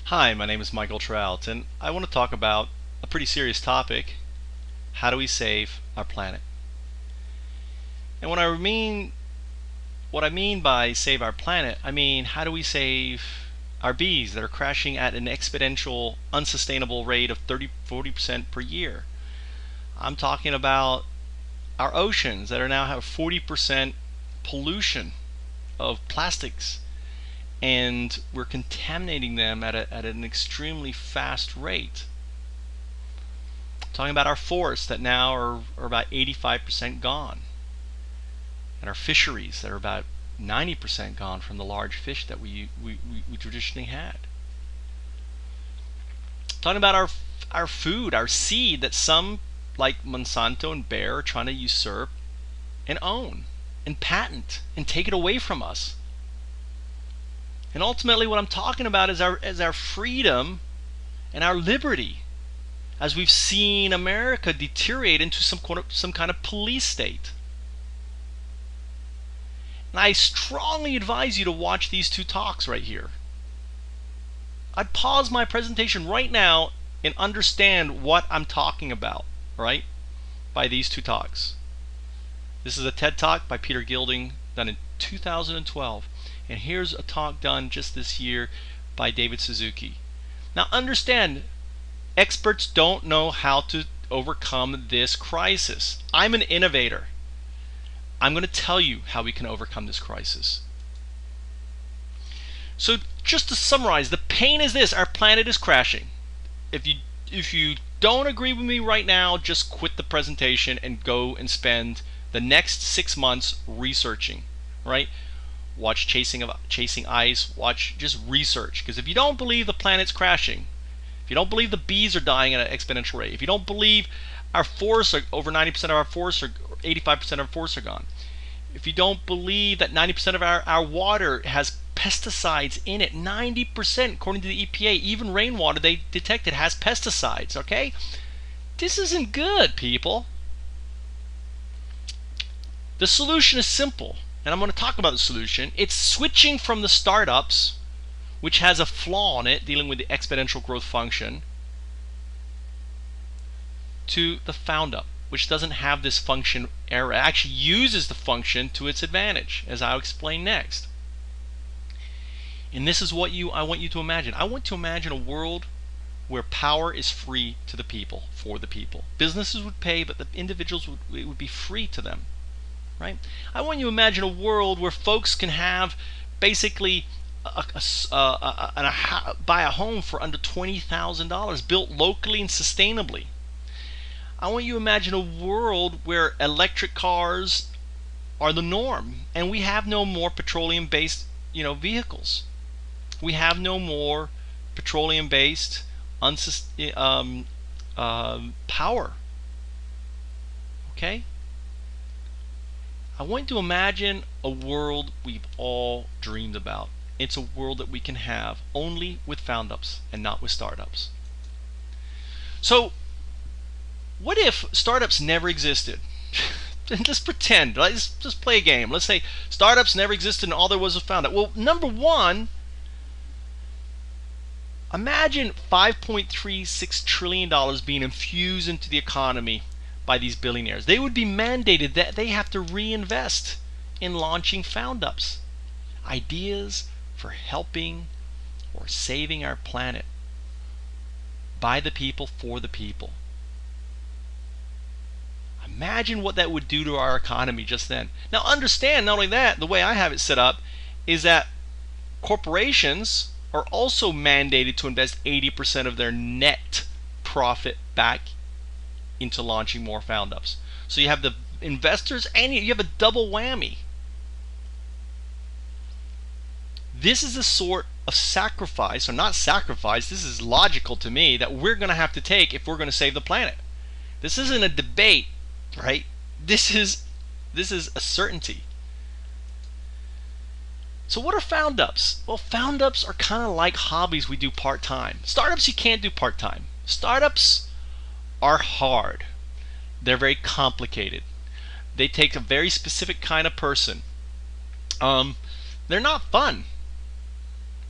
Hi, my name is Michael Trout, and I want to talk about a pretty serious topic. How do we save our planet? And what I mean by save our planet, I mean how do we save our bees that are crashing at an exponential, unsustainable rate of 30-40% per year? I'm talking about our oceans that are now have 40% pollution of plastics, and we're contaminating them at an extremely fast rate. Talking about our forests that now are about 85% gone, and our fisheries that are about 90% gone from the large fish that we traditionally had. Talking about our food, our seed that some like Monsanto and Bayer are trying to usurp and own and patent and take it away from us. And ultimately what I'm talking about is our freedom and our liberty, as we've seen America deteriorate into some kind of police state. And I strongly advise you to watch these two talks right here. I'd pause my presentation right now and understand what I'm talking about, right? By these two talks. This is a TED Talk by Peter Gilding done in 2012. And here's a talk done just this year by David Suzuki. Now understand, experts don't know how to overcome this crisis. I'm an innovator. I'm going to tell you how we can overcome this crisis. So just to summarize, the pain is this: our planet is crashing. If you don't agree with me right now, just quit the presentation and go and spend the next 6 months researching, right? Watch Chasing Ice, just research. Because if you don't believe the planet's crashing, if you don't believe the bees are dying at an exponential rate, if you don't believe our forests are over 90% of our forests are 85% of our forests are gone, if you don't believe that 90% of our water has pesticides in it, 90% according to the EPA, even rainwater they detected has pesticides, okay? This isn't good, people. The solution is simple, and I'm going to talk about the solution. It's switching from the startups, which has a flaw in it dealing with the exponential growth function, to the FOUNDUP, which doesn't have this function error. It actually uses the function to its advantage, as I'll explain next. And this is what I want you to imagine. I want to imagine a world where power is free to the people, for the people. Businesses would pay, but the individuals it would be free to them, right? I want you to imagine a world where folks can have basically buy a home for under $20,000, built locally and sustainably. I want you to imagine a world where electric cars are the norm, and we have no more petroleum-based, vehicles. We have no more petroleum-based power. Okay? I want you to imagine a world we've all dreamed about. It's a world that we can have only with FOUNDUPS and not with startups. So, what if startups never existed? Let's pretend. Let's just play a game. Let's say startups never existed and all there was FOUNDUP. Well, number one, imagine $5.36 trillion being infused into the economy by these billionaires. They would be mandated that they have to reinvest in launching FOUNDUPs, ideas for helping or saving our planet, by the people, for the people. Imagine what that would do to our economy just then. Now understand, not only that, the way I have it set up is that corporations are also mandated to invest 80% of their net profit back into launching more FOUNDUPs. So you have the investors and you have a double whammy. This is the sort of sacrifice, or not sacrifice, this is logical to me, that we're going to have to take if we're going to save the planet. This isn't a debate, right? This is a certainty. So what are FOUNDUPs? Well, FOUNDUPs are kind of like hobbies we do part-time. Startups you can't do part-time. Startups are hard. They're very complicated. They take a very specific kind of person. They're not fun.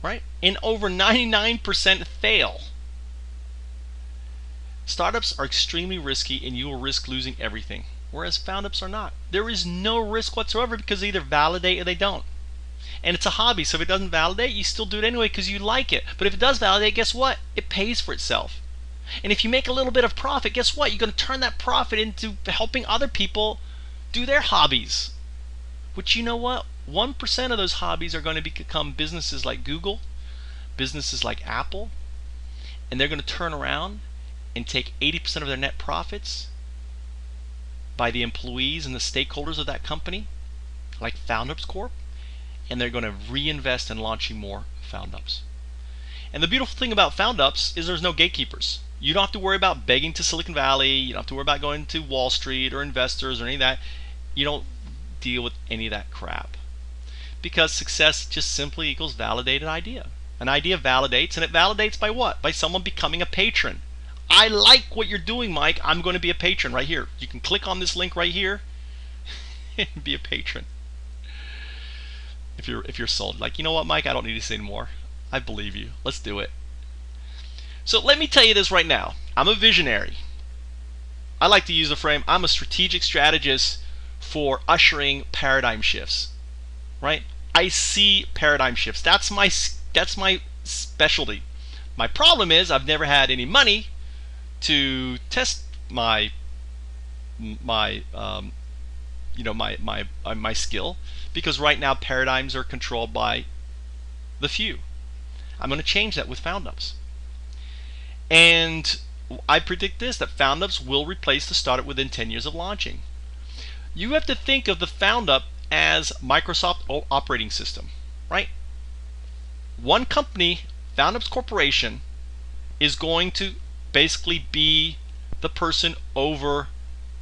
right? And over 99% fail. Startups are extremely risky and you will risk losing everything, whereas FOUNDUPS are not. There is no risk whatsoever because they either validate or they don't. And it's a hobby, so if it doesn't validate, you still do it anyway because you like it. But if it does validate, guess what? It pays for itself. And if you make a little bit of profit, guess what? You're going to turn that profit into helping other people do their hobbies. Which, you know what? 1% of those hobbies are going to become businesses like Google, businesses like Apple, and they're going to turn around and take 80% of their net profits by the employees and the stakeholders of that company, like FOUNDUPS Corp, and they're going to reinvest in launching more FOUNDUPS. And the beautiful thing about FOUNDUPS is there's no gatekeepers. You don't have to worry about begging to Silicon Valley. You don't have to worry about going to Wall Street or investors or any of that. You don't deal with any of that crap. Because success just simply equals validated idea. An idea validates, and it validates by what? By someone becoming a patron. I like what you're doing, Mike. I'm going to be a patron right here. You can click on this link right here and be a patron. If you're sold, like, you know what, Mike, I don't need to say anymore. I believe you. Let's do it. So let me tell you this right now. I'm a visionary. I like to use the frame, I'm a strategic strategist for ushering paradigm shifts. Right? I see paradigm shifts. That's my specialty. My problem is I've never had any money to test my skill, because right now paradigms are controlled by the few. I'm going to change that with FOUNDUPS. And I predict this, that FOUNDUPS will replace the startup within 10 years of launching. You have to think of the FOUNDUP as Microsoft operating system, right? One company, FOUNDUPS Corporation, is going to basically be the person over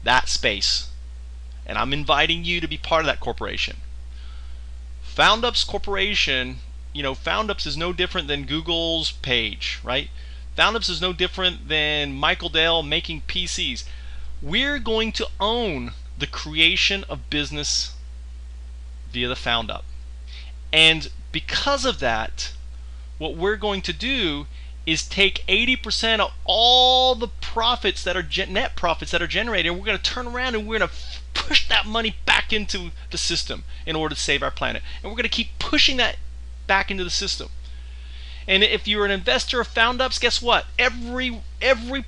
that space. And I'm inviting you to be part of that corporation. FOUNDUPS Corporation, FOUNDUPS is no different than Google's page, right? FOUNDUPS is no different than Michael Dell making PCs. We're going to own the creation of business via the FOUNDUP. And because of that, what we're going to do is take 80% of all the profits that are net profits that are generated, and we're going to turn around and we're going to push that money back into the system in order to save our planet. And we're going to keep pushing that back into the system. And if you're an investor of FOUNDUPS, guess what? Every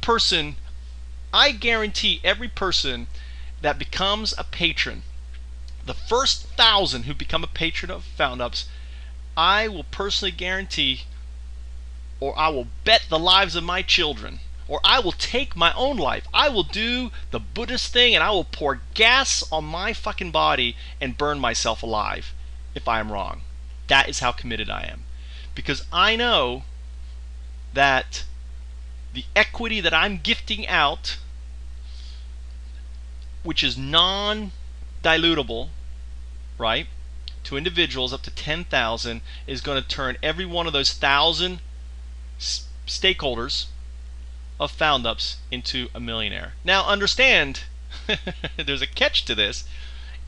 person, I guarantee every person that becomes a patron, the first 1,000 who become a patron of FOUNDUPS, I will personally guarantee, or I will bet the lives of my children, or I will take my own life. I will do the Buddhist thing and I will pour gas on my fucking body and burn myself alive if I am wrong. That is how committed I am. Because I know that the equity that I'm gifting out, which is non-dilutable, right, to individuals up to 10,000, is going to turn every one of those 1,000 stakeholders of FOUNDUPS into a millionaire. Now understand, there's a catch to this.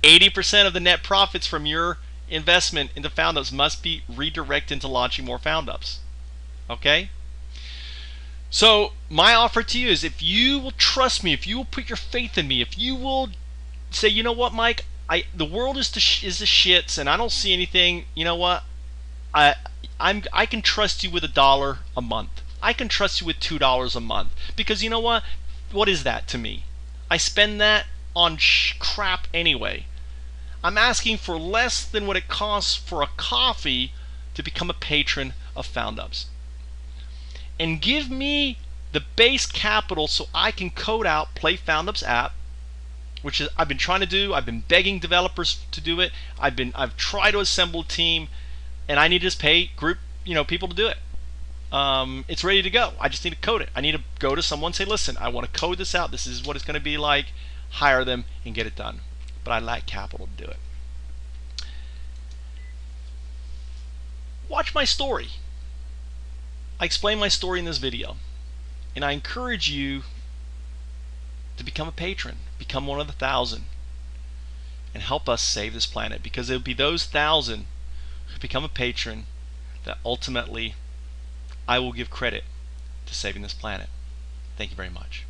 80% of the net profits from your investment into FOUNDUPS must be redirected into launching more FOUNDUPS. Okay? So my offer to you is, if you will trust me, if you will put your faith in me, if you will say, you know what, Mike, the world is the shits and I don't see anything, you know what, I can trust you with $1 a month. I can trust you with $2 a month, because you know what is that to me? I spend that on crap anyway. I'm asking for less than what it costs for a coffee to become a patron of FOUNDUPS. And give me the base capital so I can code out Play FOUNDUPS app, which is I've been trying to do. I've been begging developers to do it. I've tried to assemble a team, and I need to just pay people to do it. It's ready to go. I just need to code it. I need to go to someone and say, listen, I want to code this out. This is what it's going to be like. Hire them and get it done. But I lack capital to do it. Watch my story. I explain my story in this video. And I encourage you to become a patron. Become one of the 1,000. And help us save this planet. Because it'll be those 1,000 who become a patron that ultimately I will give credit to saving this planet. Thank you very much.